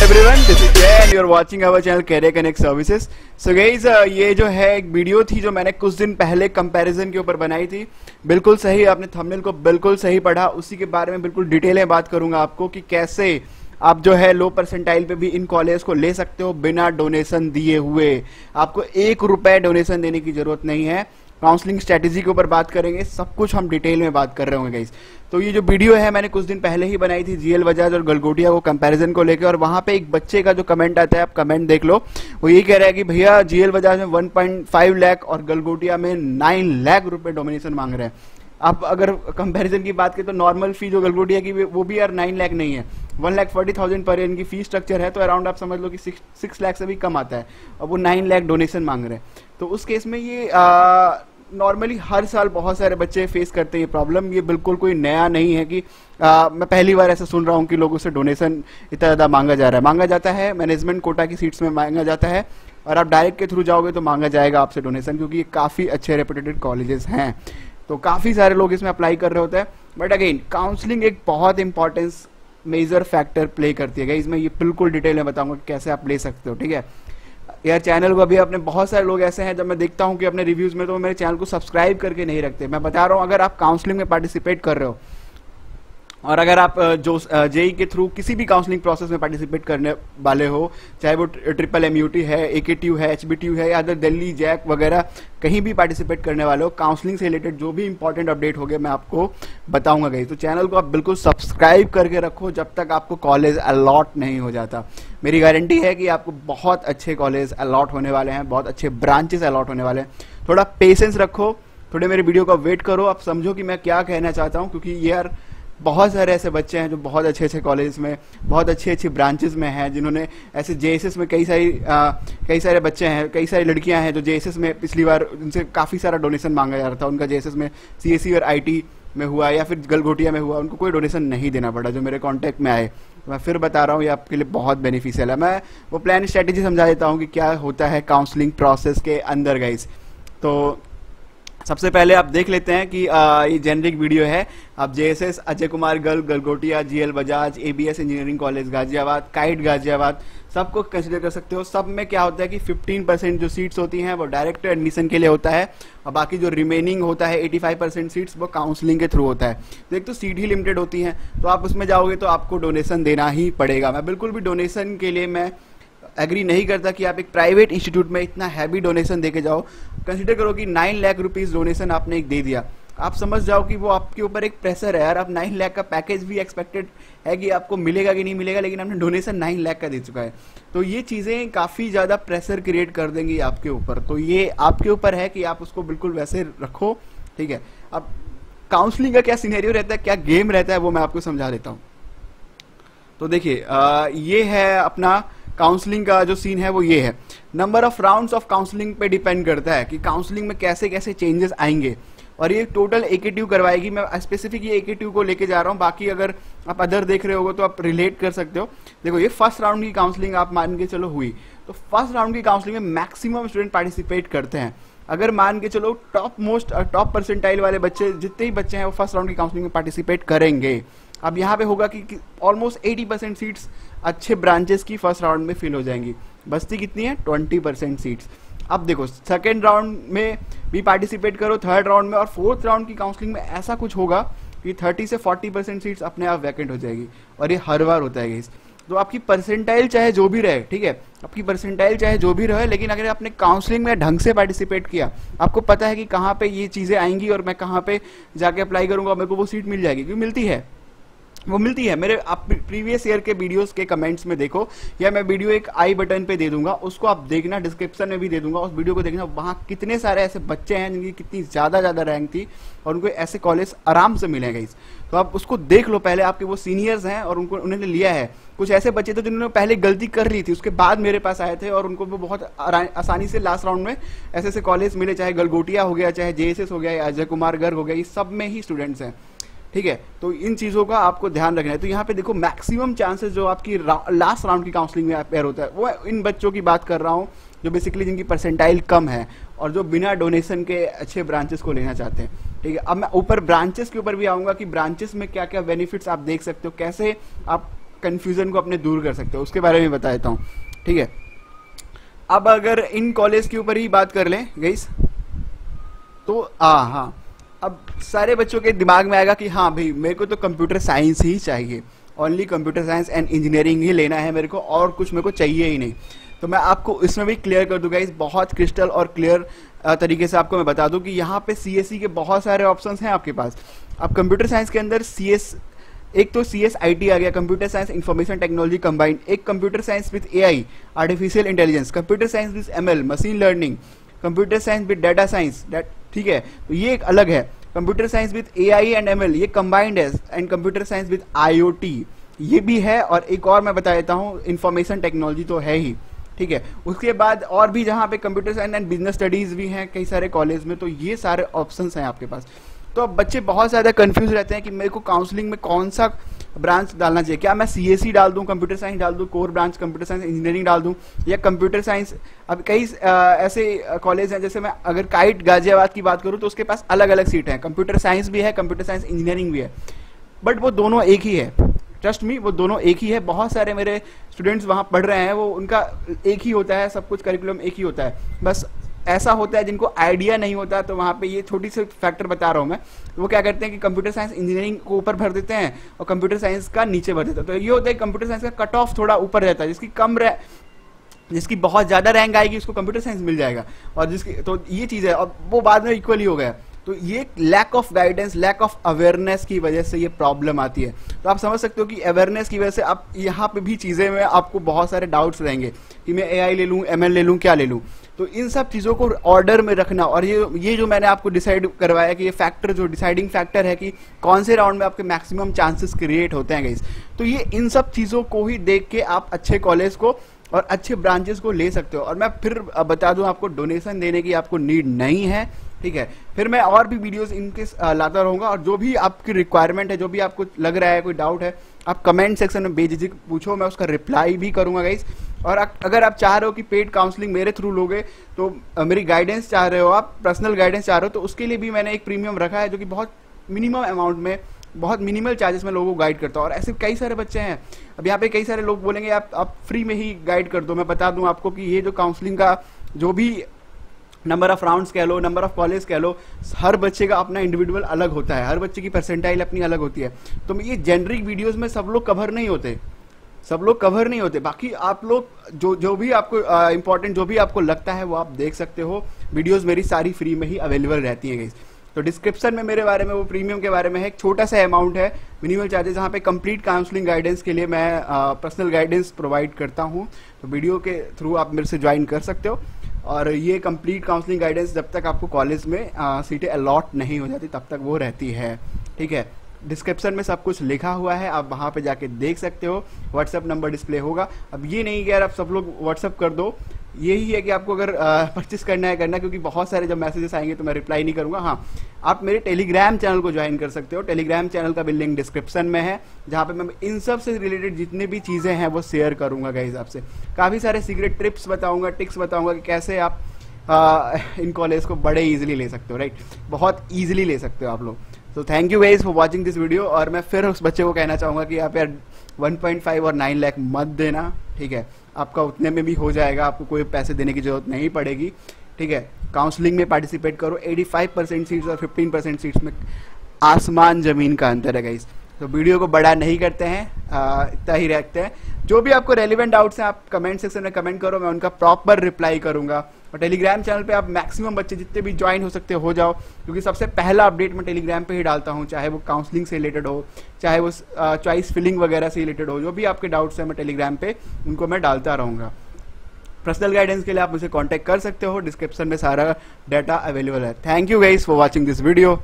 everyone, this is Jay and you're watching our channel Career Connect Services. So guys, ये जो है एक video थी जो मैंने कुछ दिन पहले कंपैरिजन के ऊपर बनाई थी। बिल्कुल सही, आपने थंबनेल को बिल्कुल सही पढ़ा। उसी के बारे में बिल्कुल डिटेल में बात करूंगा आपको कि कैसे आप जो है लो परसेंटाइल पे भी इन कॉलेज को ले सकते हो बिना डोनेशन दिए हुए। आपको 1 रुपए डोनेशन देने की जरूरत नहीं है। काउंसलिंग स्ट्रेटेजी के ऊपर बात करेंगे, सब कुछ हम डिटेल में बात कर रहे होंगे गाइस। तो ये जो वीडियो है मैंने कुछ दिन पहले ही बनाई थी जीएल बजाज और गलगोटिया को कंपैरिजन को लेकर, और वहां पे एक बच्चे का जो कमेंट आता है, आप कमेंट देख लो। वो ये कह रहा है कि भैया जीएल बजाज में 1.5 लाख और गलगोटिया में 9 लाख रुपए डोमिनेशन मांग रहे हैं। आप अगर कंपैरिजन की बात करें तो नॉर्मल फी जो गलगोटिया की वो भी यार 9 लाख नहीं है, 1,40,000 पर इनकी फी स्ट्रक्चर है। तो अराउंड आप समझ लो कि 6 लाख से भी कम आता है, और वो 9 लाख डोनेशन मांग रहे हैं। तो उस केस में ये नॉर्मली हर साल बहुत सारे बच्चे फेस करते हैं ये प्रॉब्लम। ये बिल्कुल कोई नया नहीं है कि मैं पहली बार ऐसा सुन रहा हूँ कि लोगों से डोनेशन इतना ज़्यादा मांगा जा रहा है। मांगा जाता है मैनेजमेंट कोटा की सीट्स में मांगा जाता है, और आप डायरेक्ट के थ्रू जाओगे तो मांगा जाएगा आपसे डोनेशन, क्योंकि ये काफ़ी अच्छे रेपुटेड कॉलेजेस हैं। तो काफ़ी सारे लोग इसमें अप्लाई कर रहे होते हैं। बट अगेन काउंसलिंग एक बहुत इंपॉर्टेंस मेजर फैक्टर प्ले करती है। इसमें ये बिल्कुल डिटेल में बताऊंगा कि कैसे आप ले सकते हो। ठीक है यार, चैनल को अभी अपने बहुत सारे लोग ऐसे हैं जब मैं देखता हूं कि अपने रिव्यूज में तो मेरे चैनल को सब्सक्राइब करके नहीं रखते। मैं बता रहा हूं, अगर आप काउंसलिंग में पार्टिसिपेट कर रहे हो और अगर आप जो जेई के थ्रू किसी भी काउंसलिंग प्रोसेस में पार्टिसिपेट करने वाले हो, चाहे वो ट्रिपल MUT है, AKTU है, HBTU है, या अदर दिल्ली जैक वगैरह कहीं भी पार्टिसिपेट करने वाले हो, काउंसलिंग से रिलेटेड जो भी इंपॉर्टेंट अपडेट हो गए मैं आपको बताऊंगा गाइस। तो चैनल को आप बिल्कुल सब्सक्राइब करके रखो जब तक आपको कॉलेज अलॉट नहीं हो जाता। मेरी गारंटी है कि आपको बहुत अच्छे कॉलेज अलॉट होने वाले हैं, बहुत अच्छे ब्रांचेस अलॉट होने वाले हैं। थोड़ा पेशेंस रखो, थोड़े मेरे वीडियो का वेट करो, आप समझो कि मैं क्या कहना चाहता हूँ। क्योंकि ये यार बहुत सारे ऐसे बच्चे हैं जो बहुत अच्छे अच्छे कॉलेज में, बहुत अच्छी अच्छी ब्रांचेस में हैं, जिन्होंने ऐसे JSS में कई सारे बच्चे हैं, कई सारी लड़कियां हैं जो JSS में पिछली बार उनसे काफ़ी सारा डोनेशन मांगा जा रहा था। उनका JSS में CSE और IT में हुआ या फिर गलगोटिया में हुआ, उनको कोई डोनेशन नहीं देना पड़ा, जो मेरे कॉन्टैक्ट में आए। मैं फिर बता रहा हूँ, ये आपके लिए बहुत बेनिफिशियल है। मैं वो प्लान स्ट्रेटेजी समझा देता हूँ कि क्या होता है काउंसलिंग प्रोसेस के अंदर गाइस। तो सबसे पहले आप देख लेते हैं कि ये जेनरिक वीडियो है। आप JSS Ajay Kumar girl Galgotia, GL Bajaj, ABS engineering college Ghaziabad, kite Ghaziabad, सबको कंसिडर कर सकते हो। सब में क्या होता है कि 15% जो सीट्स होती हैं वो डायरेक्ट एडमिशन के लिए होता है, और बाकी जो रिमेनिंग होता है 85% सीट्स वो काउंसलिंग के थ्रू होता है। तो एक तो सीट ही लिमिटेड होती हैं, तो आप उसमें जाओगे तो आपको डोनेशन देना ही पड़ेगा। मैं बिल्कुल भी डोनेशन के लिए मैं एग्री नहीं करता कि आप एक प्राइवेट इंस्टीट्यूट में इतना हैवी डोनेशन देके जाओ। कंसीडर करो कि 9 लाख रुपीस डोनेशन आपने एक दे दिया, आप समझ जाओ कि वो आपके ऊपर एक प्रेशर है यार। आप 9 लाख का पैकेज भी एक्सपेक्टेड है कि आपको मिलेगा कि नहीं मिलेगा, लेकिन आपने डोनेशन 9 लाख का दे चुका है। तो ये चीज़ें काफ़ी ज़्यादा प्रेशर क्रिएट कर देंगी आपके ऊपर। तो ये आपके ऊपर है कि आप उसको बिल्कुल वैसे रखो। ठीक है, अब काउंसलिंग का क्या सिनेरियो रहता है, क्या गेम रहता है, वो मैं आपको समझा देता हूँ। तो देखिए ये है अपना काउंसलिंग का जो सीन है वो ये है। Number of rounds of counselling पे डिपेंड करता है कि काउंसलिंग में कैसे कैसे चेंजेस आएंगे, और ये टोटल AKTU करवाएगी। मैं स्पेसिफिक ये AKTU को लेके जा रहा हूँ, बाकी अगर आप अदर देख रहे हो तो आप रिलेट कर सकते हो। देखो ये फर्स्ट राउंड की काउंसलिंग आप मान के चलो हुई, तो फर्स्ट राउंड की काउंसलिंग में मैक्सिमम स्टूडेंट पार्टिसिपेट करते हैं। अगर मान के चलो टॉप परसेंटाइल वाले बच्चे जितने ही बच्चे हैं वो फर्स्ट राउंड की काउंसलिंग में पार्टिसिपेट करेंगे। अब यहाँ पे होगा कि ऑलमोस्ट 80% सीट्स अच्छे ब्रांचेस की फर्स्ट राउंड में फिल हो जाएंगी। बचती कितनी है? 20% सीट्स। अब देखो सेकेंड राउंड में भी पार्टिसिपेट करो, थर्ड राउंड में, और फोर्थ राउंड की काउंसलिंग में ऐसा कुछ होगा कि 30 से 40% सीट्स अपने आप वैकेंट हो जाएगी, और ये हर बार होता है गाइस। तो आपकी परसेंटाइल चाहे जो भी रहे, ठीक है, आपकी परसेंटाइल चाहे जो भी रहे, लेकिन अगर आपने काउंसलिंग में ढंग से पार्टिसिपेट किया, आपको पता है कि कहाँ पे ये चीज़ें आएंगी और मैं कहाँ पे जाके अप्लाई करूँगा, मेरे को वो सीट मिल जाएगी। क्यों मिलती है? वो मिलती है। मेरे आप प्रीवियस ईयर के वीडियोस के कमेंट्स में देखो, या मैं वीडियो एक आई बटन पे दे दूंगा, उसको आप देखना, डिस्क्रिप्शन में भी दे दूंगा, उस वीडियो को देखना। वहाँ कितने सारे ऐसे बच्चे हैं जिनकी कितनी ज़्यादा रैंक थी और उनको ऐसे कॉलेज आराम से मिलेगा इस। तो आप उसको देख लो पहले, आपके वो सीनियर्स हैं और उन्होंने लिया है। कुछ ऐसे बच्चे थे जिन्होंने पहले गलती कर ली थी, उसके बाद मेरे पास आए थे और उनको वो बहुत आसानी से लास्ट राउंड में ऐसे ऐसे कॉलेज मिले, चाहे गलगोटिया हो गया, चाहे JSS हो गया, या अजय कुमार गर्ग हो गया, ये सब में ही स्टूडेंट्स हैं। ठीक है, तो इन चीज़ों का आपको ध्यान रखना है। तो यहाँ पे देखो मैक्सिमम चांसेस जो आपकी लास्ट राउंड की काउंसलिंग में अपेयर होता है, वो इन बच्चों की बात कर रहा हूँ जो बेसिकली जिनकी परसेंटाइल कम है और जो बिना डोनेशन के अच्छे ब्रांचेस को लेना चाहते हैं। ठीक है, अब मैं ऊपर ब्रांचेस के ऊपर भी आऊँगा कि ब्रांचेस में क्या क्या बेनिफिट्स आप देख सकते हो, कैसे आप कन्फ्यूजन को अपने दूर कर सकते हो, उसके बारे में बता देता हूँ, ठीक है। अब अगर इन कॉलेज के ऊपर ही बात कर लें गाइस, तो हाँ, अब सारे बच्चों के दिमाग में आएगा कि हाँ भाई मेरे को तो कंप्यूटर साइंस ही चाहिए, only computer science and engineering ही लेना है मेरे को, और कुछ मेरे को चाहिए ही नहीं। तो मैं आपको इसमें भी क्लियर कर दूंगा, इस बहुत क्रिस्टल और क्लियर तरीके से आपको मैं बता दूं कि यहाँ पे सीएसई के बहुत सारे ऑप्शंस हैं आपके पास। अब कंप्यूटर साइंस के अंदर एक तो CSIT आ गया, computer science information technology combined, एक computer science with AI artificial intelligence, computer science with ML machine learning, computer science with data science, ठीक है, तो ये एक अलग है। Computer science with AI and ML ये कंबाइंड है, and computer science with IoT ये भी है, और एक और मैं बता देता हूँ इंफॉर्मेशन टेक्नोलॉजी तो है ही, ठीक है। उसके बाद और भी जहाँ पे computer science and business studies भी हैं कई सारे कॉलेज में, तो ये सारे ऑप्शंस हैं आपके पास। तो अब बच्चे बहुत ज़्यादा कंफ्यूज रहते हैं कि मेरे को काउंसलिंग में कौन सा ब्रांच डालना चाहिए, क्या मैं CSE डाल दूं, कंप्यूटर साइंस डाल दूं, core branch computer science engineering डाल दूं, या कंप्यूटर साइंस। अब कई ऐसे कॉलेज हैं, जैसे मैं अगर काइट गाजियाबाद की बात करूं तो उसके पास अलग अलग सीट हैं, कंप्यूटर साइंस भी है, कंप्यूटर साइंस इंजीनियरिंग भी है, बट वो दोनों एक ही है, ट्रस्ट मी वो दोनों एक ही है। बहुत सारे मेरे स्टूडेंट्स वहाँ पढ़ रहे हैं, वो उनका एक ही होता है, सब कुछ करिकुलम एक ही होता है, बस ऐसा होता है जिनको आइडिया नहीं होता, तो वहाँ पे ये छोटी सी फैक्टर बता रहा हूँ मैं, वो क्या करते हैं कि कंप्यूटर साइंस इंजीनियरिंग को ऊपर भर देते हैं और कंप्यूटर साइंस का नीचे भर देते हैं। तो ये होता है कंप्यूटर साइंस का कट ऑफ थोड़ा ऊपर रहता है, जिसकी बहुत ज़्यादा रैंक आएगी उसको कंप्यूटर साइंस मिल जाएगा, और जिसकी तो ये चीज़ है, और वो बाद में इक्वली हो गया। तो ये lack of guidance, lack of awareness की वजह से ये प्रॉब्लम आती है। तो आप समझ सकते हो कि अवेयरनेस की वजह से आप यहाँ पे भी चीज़ें में आपको बहुत सारे डाउट्स रहेंगे कि मैं AI ले लूँ, ML ले लूँ, क्या ले लूँ। तो इन सब चीज़ों को ऑर्डर में रखना, और ये जो मैंने आपको डिसाइड करवाया कि ये फैक्टर जो डिसाइडिंग फैक्टर है कि कौन से राउंड में आपके मैक्सिमम चांसेस क्रिएट होते हैं गाइस, तो ये इन सब चीज़ों को ही देख के आप अच्छे कॉलेज को और अच्छे ब्रांचेस को ले सकते हो। और मैं फिर बता दूं आपको, डोनेशन देने की आपको नीड नहीं है, ठीक है। फिर मैं और भी वीडियोस इनके लाता रहूंगा, और जो भी आपकी रिक्वायरमेंट है, जो भी आपको लग रहा है, कोई डाउट है, आप कमेंट सेक्शन में बेझिझक पूछो, मैं उसका रिप्लाई भी करूंगा गाइस। और अगर आप चाह रहे हो कि पेड काउंसलिंग मेरे थ्रू लोगे, तो मेरी गाइडेंस चाह रहे हो, आप पर्सनल गाइडेंस चाह रहे हो, तो उसके लिए भी मैंने एक प्रीमियम रखा है, जो कि बहुत मिनिमम अमाउंट में, बहुत मिनिमल चार्जेस में लोगों को गाइड करता हूँ। और ऐसे कई सारे बच्चे हैं, अब यहाँ पे कई सारे लोग बोलेंगे आप फ्री में ही गाइड कर दो। मैं बता दूं आपको कि ये जो काउंसलिंग का जो भी नंबर ऑफ राउंड्स कह लो, नंबर ऑफ कॉलेज कह लो, हर बच्चे का अपना इंडिविजुअल अलग होता है, हर बच्चे की परसेंटाइल अपनी अलग होती है। तो ये जेनरिक वीडियोस में सब लोग कवर नहीं होते, बाकी आप लोग जो भी आपको इंपॉर्टेंट जो भी आपको लगता है वो आप देख सकते हो। वीडियोस मेरी सारी फ्री में ही अवेलेबल रहती हैं गाइस। तो डिस्क्रिप्शन में मेरे बारे में, वो प्रीमियम के बारे में है, एक छोटा सा अमाउंट है मिनिमल चार्जेस, जहाँ पे कंप्लीट काउंसलिंग गाइडेंस के लिए मैं पर्सनल गाइडेंस प्रोवाइड करता हूँ। तो वीडियो के थ्रू आप मेरे से ज्वाइन कर सकते हो। और ये कंप्लीट काउंसलिंग गाइडेंस जब तक आपको कॉलेज में सीटें अलॉट नहीं हो जाती तब तक वो रहती है, ठीक है। डिस्क्रिप्शन में सब कुछ लिखा हुआ है, आप वहाँ पे जाके देख सकते हो, व्हाट्सएप नंबर डिस्प्ले होगा। अब ये नहीं कि यार आप सब लोग व्हाट्सएप कर दो, यही है कि आपको अगर परचेस करना है करना, क्योंकि बहुत सारे जब मैसेजेस आएंगे तो मैं रिप्लाई नहीं करूँगा। हाँ, आप मेरे टेलीग्राम चैनल को ज्वाइन कर सकते हो, टेलीग्राम चैनल का भी लिंक डिस्क्रिप्शन में है, जहाँ पे मैं इन सब से रिलेटेड जितनी भी चीज़ें हैं वो शेयर करूँगा गाइस आपसे। काफ़ी सारे सीक्रेट टिप्स बताऊँगा, टिक्स बताऊँगा कि कैसे आप इन कॉलेज को बड़े ईजिली ले सकते हो, राइट, बहुत ईजिली ले सकते हो आप लोग। तो thank you guys for watching this video. और मैं फिर उस बच्चे को कहना चाहूँगा कि आप यार 1.5 और 9 लाख मत देना, ठीक है, आपका उतने में भी हो जाएगा, आपको कोई पैसे देने की जरूरत नहीं पड़ेगी, ठीक है। काउंसलिंग में पार्टिसिपेट करो, 85% सीट्स और 15% सीट्स में आसमान ज़मीन का अंतर है गाइस। तो वीडियो को बड़ा नहीं करते हैं, इतना ही रखते हैं। जो भी आपको रेलिवेंट डाउट्स हैं आप कमेंट सेक्शन में कमेंट करो, मैं उनका प्रॉपर रिप्लाई करूंगा। और टेलीग्राम चैनल पे आप मैक्सिमम बच्चे जितने भी ज्वाइन हो सकते हो जाओ, क्योंकि सबसे पहला अपडेट मैं टेलीग्राम पे ही डालता हूँ, चाहे वो काउंसलिंग से रिलेटेड हो, चाहे वो चॉइस फिलिंग वगैरह से रिलेटेड हो, जो भी आपके डाउट्स हैं मैं टेलीग्राम पे उनको मैं डालता रहूँगा। पर्सनल गाइडेंस के लिए आप मुझे कॉन्टैक्ट कर सकते हो, डिस्क्रिप्शन में सारा डाटा अवेलेबल है। Thank you guys for watching this video.